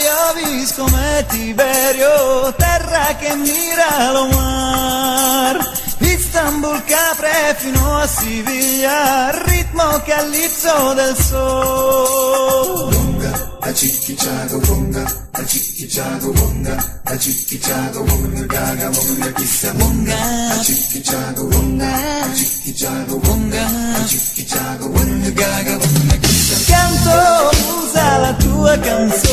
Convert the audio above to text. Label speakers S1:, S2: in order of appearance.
S1: Io visco come Tiberio, terra che mira lo mar. Istanbul, Capre fino a Siviglia, ritmo calypso del sol.
S2: A chicki chago bonga, a chicki chago bonga, a chicki chago bonga, gaga bonga, chissà bonga, a chicki chago bonga, a chicki chago bonga, a chicki chago bonga, gaga bonga, chissà.
S1: Canto, usa la tua canzone.